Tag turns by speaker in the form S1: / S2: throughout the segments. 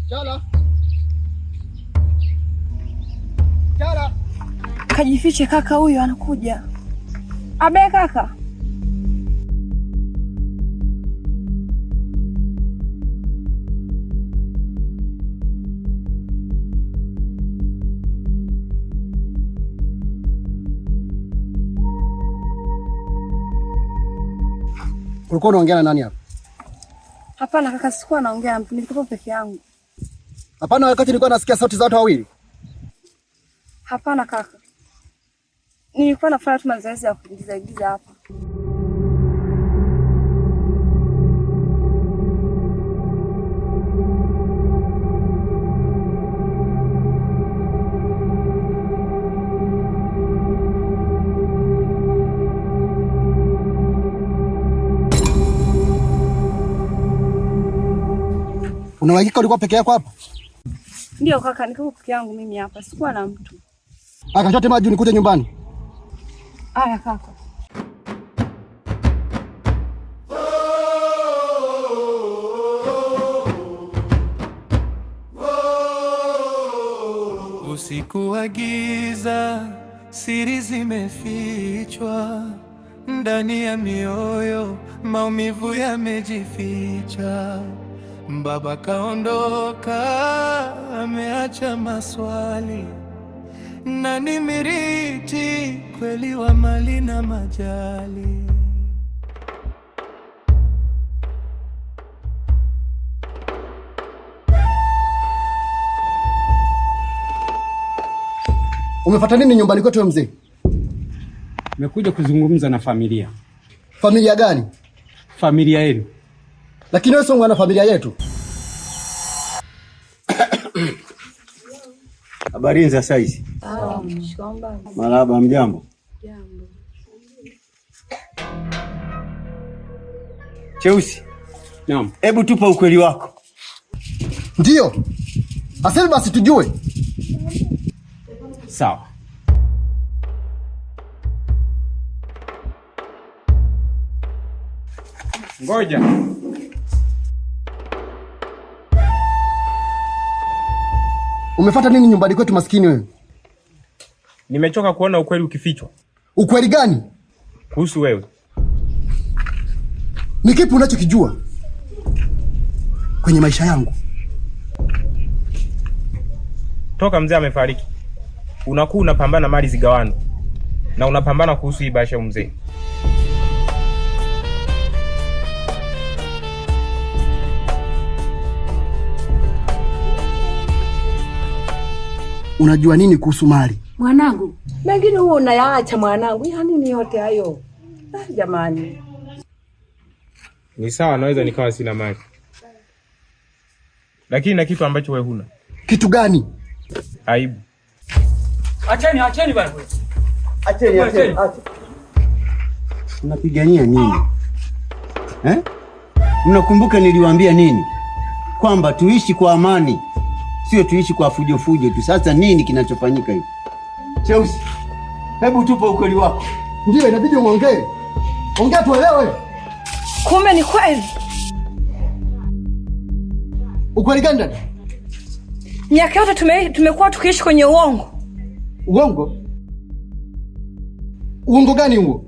S1: Chala. Chala.
S2: Kajifiche kaka, huyo anakuja. Abe kaka.
S1: Ulikuwa unaongea na nani hapa?
S2: Hapana kaka, sikuwa naongea na mtu, nilikuwa peke yangu.
S1: Hapana, wakati nilikuwa nasikia sauti za watu wawili.
S2: Hapana kaka. Nilikuwa nafanya tu mazoezi ya kuigiza hapa.
S1: Una hakika ulikuwa peke yako hapa?
S2: Ndio kaka, nilikuwa peke yangu mimi hapa, sikuwa na mtu.
S1: Akachote maji nikuje nyumbani.
S2: Aya kaka.
S3: Usiku wa giza, siri zimefichwa ndani ya mioyo, maumivu yamejificha. Baba kaondoka, ameacha maswali. Nani miriti kweli wa mali na majali?
S1: Umefuata nini nyumbani kwetu wewe mzee?
S4: Nimekuja kuzungumza na familia.
S1: Familia gani?
S4: Familia yenu.
S1: Lakini wewe sio mwana familia yetu.
S5: Habari za saizi?
S2: Shikamba.
S5: Marahaba, mjambo?
S2: Jambo.
S5: Cheusi.
S4: Naam.
S5: Hebu tupa ukweli wako.
S1: Ndio. Asema basi tujue.
S4: Sawa. Ngoja.
S1: Umefuata nini nyumbani kwetu maskini wewe?
S4: Nimechoka kuona ukweli ukifichwa.
S1: Ukweli gani?
S4: Kuhusu wewe.
S1: Ni kipi unachokijua kwenye maisha yangu?
S4: Toka mzee amefariki, unakuwa unapambana mali zigawano na unapambana kuhusu hii basha mzee.
S1: Unajua nini kuhusu mali?
S6: Mwanangu, mengine huo unayaacha mwanangu. Ya nini yote hayo? Jamani.
S4: Ni sawa, naweza nikawa sina mali, lakini na kitu ambacho wewe huna.
S1: Kitu gani?
S4: Aibu.
S7: Acheni bwana.
S5: Acheni. Unapigania nini? Mnakumbuka niliwaambia nini? Kwamba tuishi kwa amani, sio tuishi kwa fujo tu. Sasa nini kinachofanyika hivi? Cheusi, hebu tupa ukweli wako.
S1: Ndio inabidi uongee. Ongea tuelewe.
S2: Kumbe ni kweli.
S1: Ukweli gani dada?
S2: Miaka yote tumekuwa tukiishi kwenye uongo.
S1: Uongo? Uongo gani huo?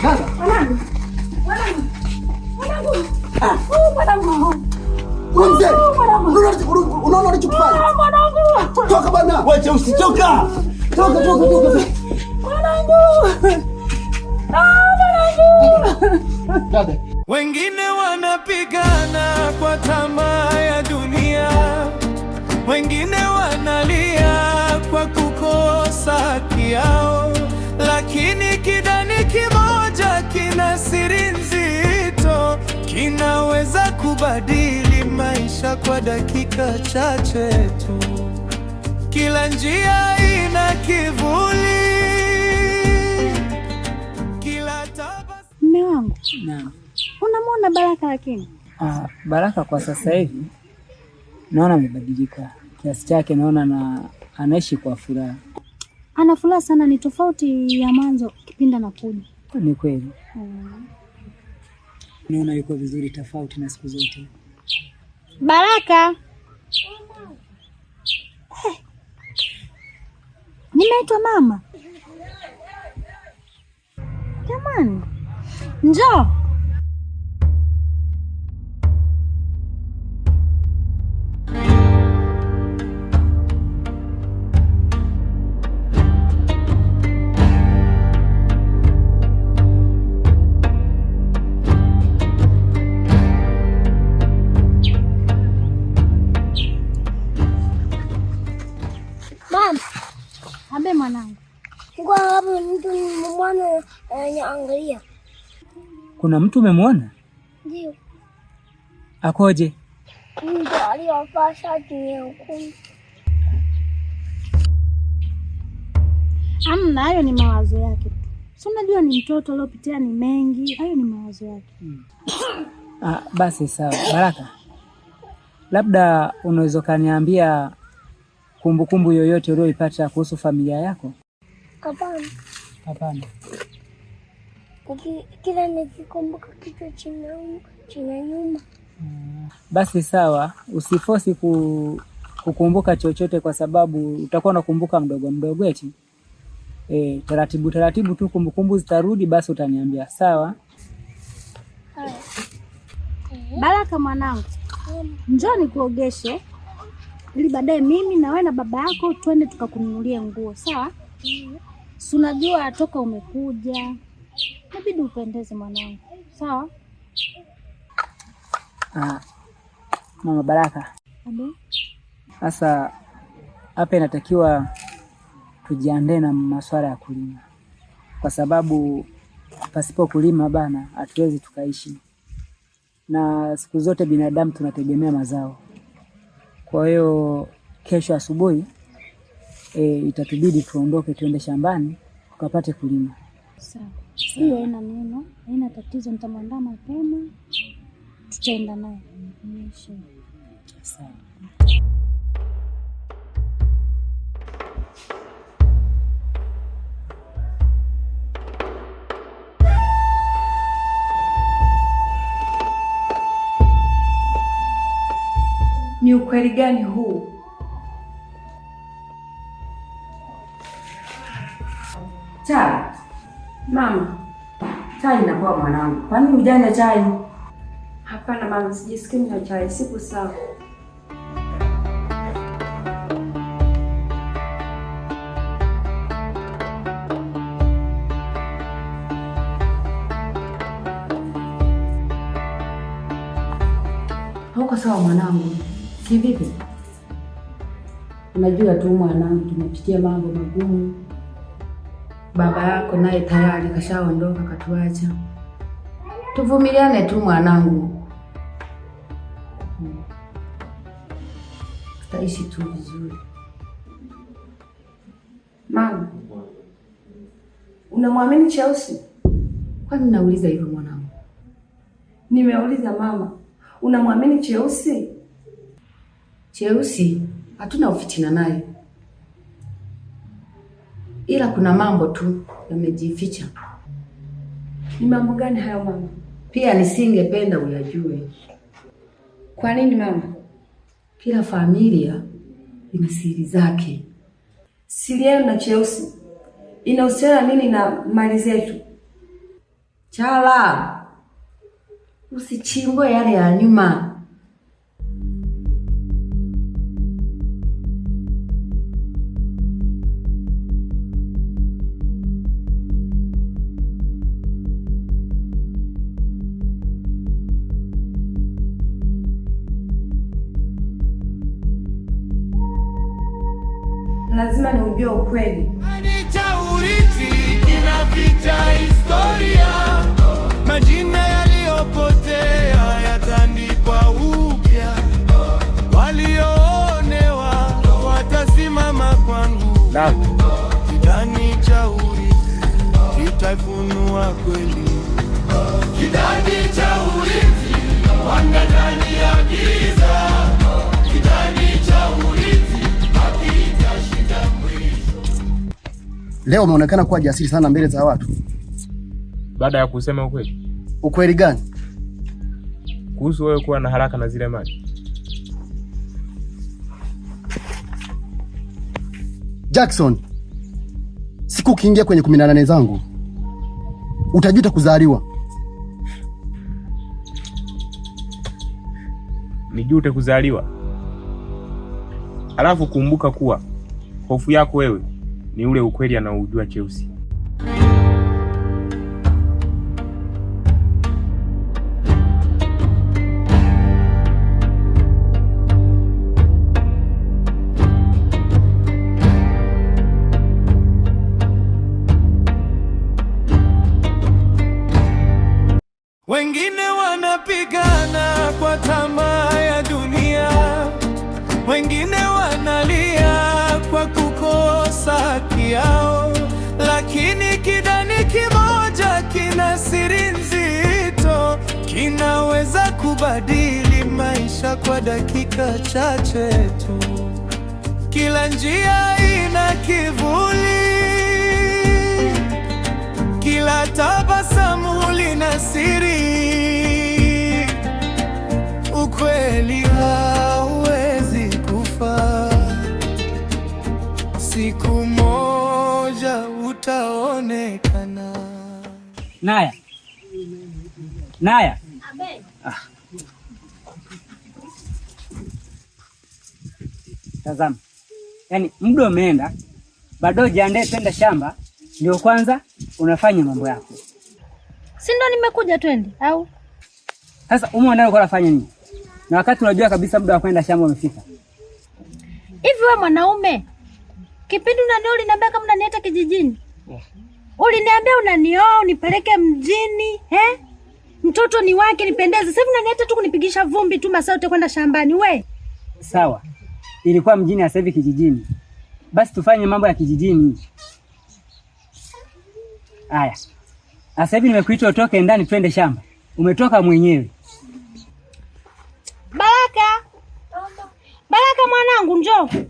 S1: Dada, mwanangu. Mzee, unaona unachokifanya? Toka bana.
S5: Wacha usitoka.
S1: Toka.
S2: Mwanangu.
S1: Dada.
S3: Wengine wanapigana kwa tamaa ya dunia, wengine wanalia kwa kukosa haki yao, lakini kidani kimoja kina siri nzito, kinaweza kubadili maisha kwa dakika chache tu. Kila njia ina kivuli, kila tabasamu.
S6: Mume wangu.
S7: Naam.
S6: Unamwona Baraka lakini?
S7: Baraka kwa sasa hivi naona amebadilika kiasi chake, naona anaishi kwa furaha.
S8: ana furaha sana, ni tofauti ya mwanzo kipindi anakuja.
S7: Ni kweli. Naona yuko vizuri tofauti na siku zote.
S8: Baraka. Nimeitwa mama. Jamani. Njoo. Abe mwanangu.
S9: Angalia.
S7: Kuna mtu umemwona?
S9: Ndio.
S7: Akoje?
S9: Ndio aliyovaa shati nyekundu.
S8: Amna, hayo ni mawazo yake. Si unajua ni mtoto aliopitia ni mengi, hayo ni mawazo yake.
S7: Basi sawa. Baraka, labda unaweza kaniambia kumbukumbu yoyote uliyoipata kuhusu familia yako?
S9: Hapana.
S7: Hapana.
S9: Kila nikikumbuka kitu china nyuma.
S7: Basi sawa, usifosi kukumbuka chochote kwa sababu utakuwa unakumbuka mdogo mdogo eti. Taratibu taratibu tu kumbukumbu zitarudi, basi utaniambia. Sawa?
S8: Baraka mwanangu. Njoo nikuogeshe ili baadaye mimi na wewe na baba yako twende tukakununulie nguo. Sawa? Si unajua toka umekuja inabidi upendeze mwanangu. Sawa?
S7: Mama Baraka.
S8: Abe.
S7: Sasa hapa inatakiwa tujiandae na masuala ya kulima, kwa sababu pasipo kulima bana hatuwezi tukaishi, na siku zote binadamu tunategemea mazao. Kwa hiyo kesho asubuhi itatubidi tuondoke tuende shambani tukapate kulima.
S8: Sawa. Hiyo haina neno, haina tatizo, nitamwandaa mapema tutaenda naye.
S7: Sawa.
S6: Ni ukweli gani huu? Chai. Mama. Chai inakuwa mwanangu. Kwani hujanywa chai?
S2: Hapana mama, sijisikii na chai, siku sawa.
S6: Hauko sawa mwanangu. Si vipi? Unajua tu mwanangu, tumepitia mambo magumu. Baba yako naye tayari kashaondoka katuacha. Tuvumiliane tu mwanangu. Tutaishi tu vizuri.
S2: Mama, unamwamini Cheusi?
S6: Kwani nauliza hivyo mwanangu?
S2: Nimeuliza mama, unamwamini Cheusi?
S6: Cheusi hatuna ufitina naye, ila kuna mambo tu yamejificha.
S2: Ni mambo gani hayo mama?
S6: Pia nisingependa uyajue.
S2: Kwa nini mama?
S6: Kila familia ina siri zake.
S2: Siri yenu na Cheusi inahusiana nini na mali zetu?
S6: Chala, usichimbwe yale ya nyuma.
S2: Lazima niujue ukweli.
S3: Ni cha urithi kinaficha historia. Majina yaliyopotea yataandikwa upya. Walioonewa watasimama kwangu. Kidani cha urithi kitafunua kweli. Kidani cha urithi wanga ndani ya giza. Kidani cha urithi
S1: Leo umeonekana kuwa jasiri sana mbele za watu.
S4: Baada ya kusema ukweli.
S1: Ukweli gani?
S4: Kuhusu wewe kuwa na haraka na zile mali.
S1: Jackson, siku ukiingia kwenye 18 zangu utajuta kuzaliwa.
S4: Nijute kuzaliwa? Alafu kumbuka kuwa hofu yako wewe ni ule ukweli anaoujua Cheusi.
S3: Wengine wanapigana kwa tamaa ya dunia, wengine wanalia kwa kukosa haki yao, lakini kidani kimoja kina siri nzito, kinaweza kubadili maisha kwa dakika chache tu. Kila njia ina kivuli, kila tabasamu lina siri. Ukweli hauwezi kufa, siku moja utaonekana.
S7: Naya. Naya. Tazama. Yaani muda umeenda, bado jiandae twende shamba, ndio kwanza unafanya mambo yako.
S8: Si ndo nimekuja twende au?
S7: Sasa umeona uko unafanya nini? Na wakati unajua kabisa muda wa kwenda shamba umefika.
S8: Hivi wewe mwanaume, kipindi unanioa uliniambia kama unanieta kijijini. Uliniambia unanioa unipeleke mjini, mtoto ni wake nipendeze. Sasa hivi unanieta tu kunipigisha vumbi tu masaa yote kwenda shambani we.
S7: Sawa. Ilikuwa mjini sasa hivi kijijini. Basi tufanye mambo ya kijijini. Haya. Sasa hivi nimekuita utoke ndani twende shamba. Umetoka mwenyewe.
S8: Baraka. Baraka mwanangu njoo.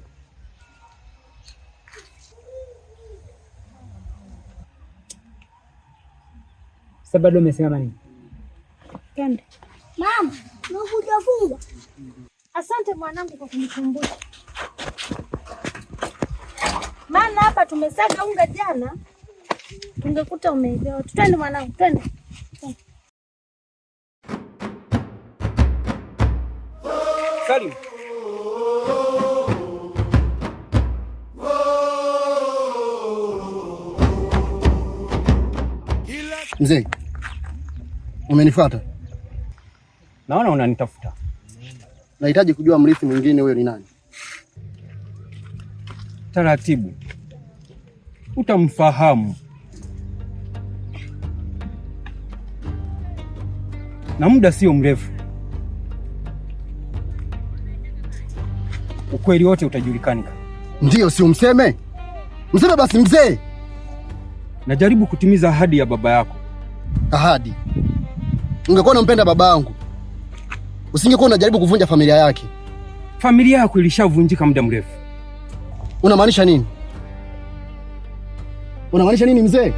S7: Sasa bado umesema nini?
S8: Twende.
S9: Mama, nakuja funga.
S8: Asante mwanangu kwa kunikumbusha. Maana hapa tumesaga unga jana. Tungekuta umeibiwa. Twende mwanangu, twende.
S7: Salim.
S1: Mzee, umenifuata?
S5: Naona unanitafuta.
S1: Nahitaji kujua mrithi mwingine huyo ni nani.
S5: Taratibu. Utamfahamu. Na muda sio mrefu ukweli wote utajulikana.
S1: Ndiyo, sio mseme? Mseme basi mzee.
S5: Najaribu kutimiza ahadi ya baba yako.
S1: Ahadi? Ungekuwa unampenda baba yangu, usingekuwa unajaribu kuvunja familia yake.
S5: Familia yako ilishavunjika muda mrefu.
S1: Unamaanisha nini? Unamaanisha nini mzee?